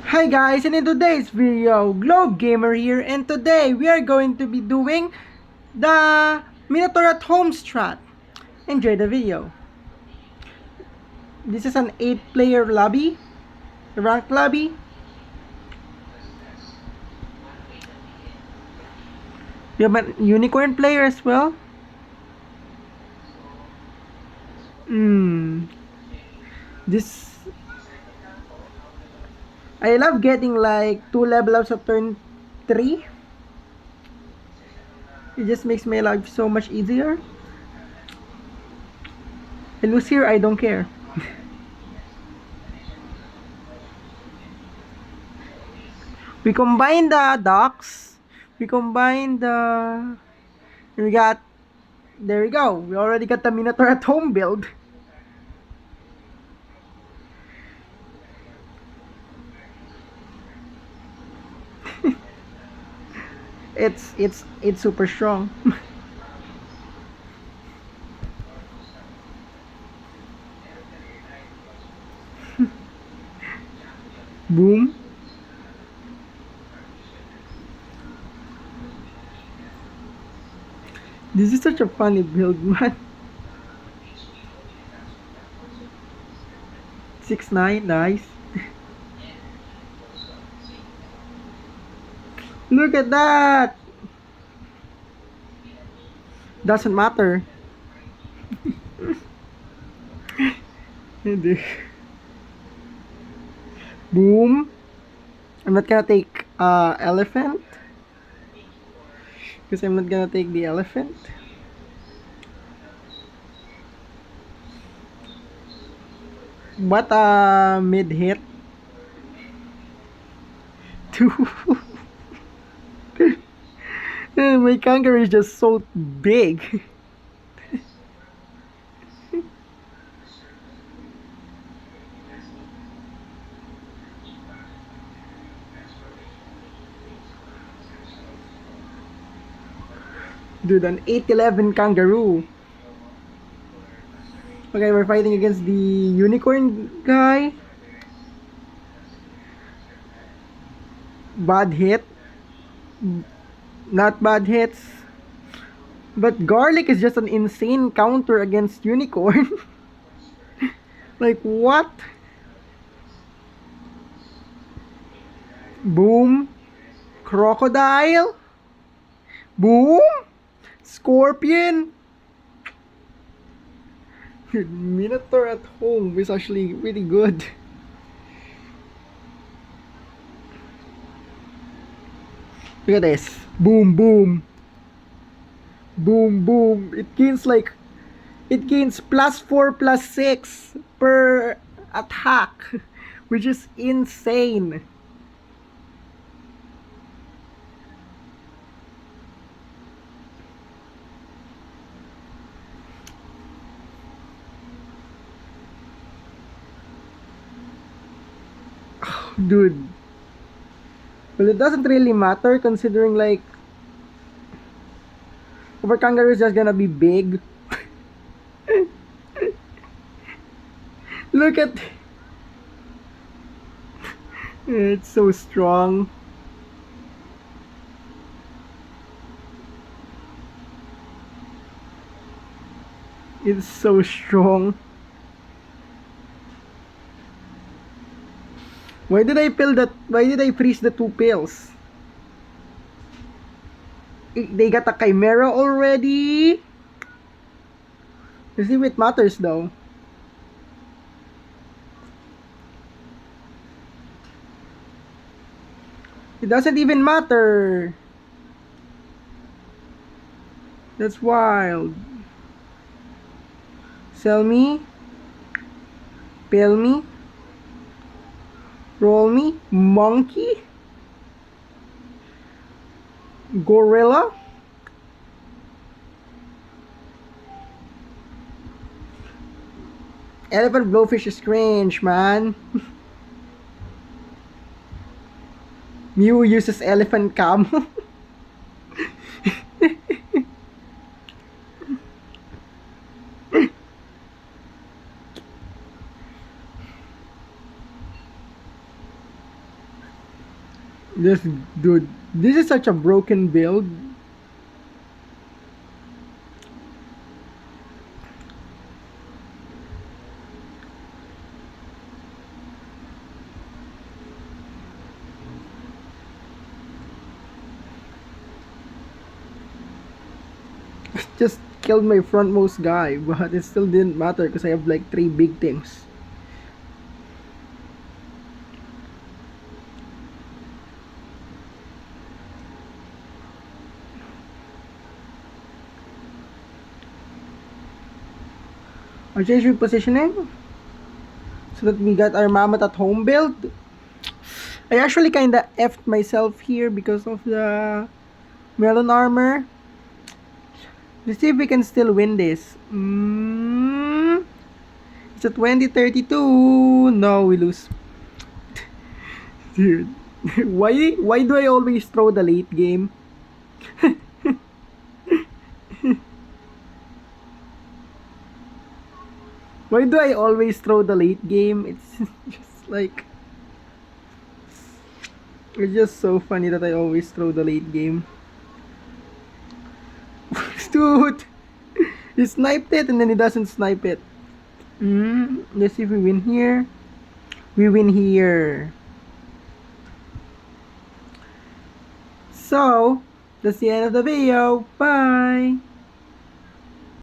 Hi guys, and in today's video, Globe Gamer here, and today we are going to be doing the Minotaur at Home strat. Enjoy the video. This is an 8-player lobby, ranked lobby. We have a unicorn player as well. This I love getting like 2 level ups at turn 3. It just makes my life so much easier. I lose here, I don't care. We combine the docks. We combine the... We got... There we go. We already got the Minotaur at Home build. It's super strong. Boom. This is such a funny build, man. 6-9, nice. Look at that. Doesn't matter. Boom. I'm not gonna take elephant, because I'm not gonna take the elephant. What a mid hit. 2. My kangaroo is just so big. Dude, an 8-11 kangaroo. Okay, we're fighting against the unicorn guy. Bad hit. Not bad hits. But garlic is just an insane counter against unicorn. Like, what? Boom. Crocodile. Boom. Scorpion. Minotaur at Home is actually really good. Look at this. Boom, boom. Boom, boom. It gains +4/+6 per attack, which is insane. Dude. Well, it doesn't really matter considering like our kangaroo is just gonna be big. Look at it's so strong. It's so strong. Why did I freeze the 2 pills? They got a chimera already. You see, it matters though. It doesn't even matter. That's wild. Sell me. Peel me. Roll me. Monkey. Gorilla. Elephant blowfish is cringe, man. Mew uses elephant camo. This dude, this is such a broken build. Just killed my frontmost guy, but it still didn't matter because I have like 3 big things. I'll change repositioning so that we got our Mammoth at home build. I actually kinda effed myself here because of the melon armor. Let's see if we can still win this. It's a 2032. No, we lose. Dude, why do I always throw the late game? Why do I always throw the late game? It's just like it's just so funny that I always throw the late game. Dude, he sniped it and then he doesn't snipe it. Let's see if we win here. We win here. So, that's the end of the video. Bye!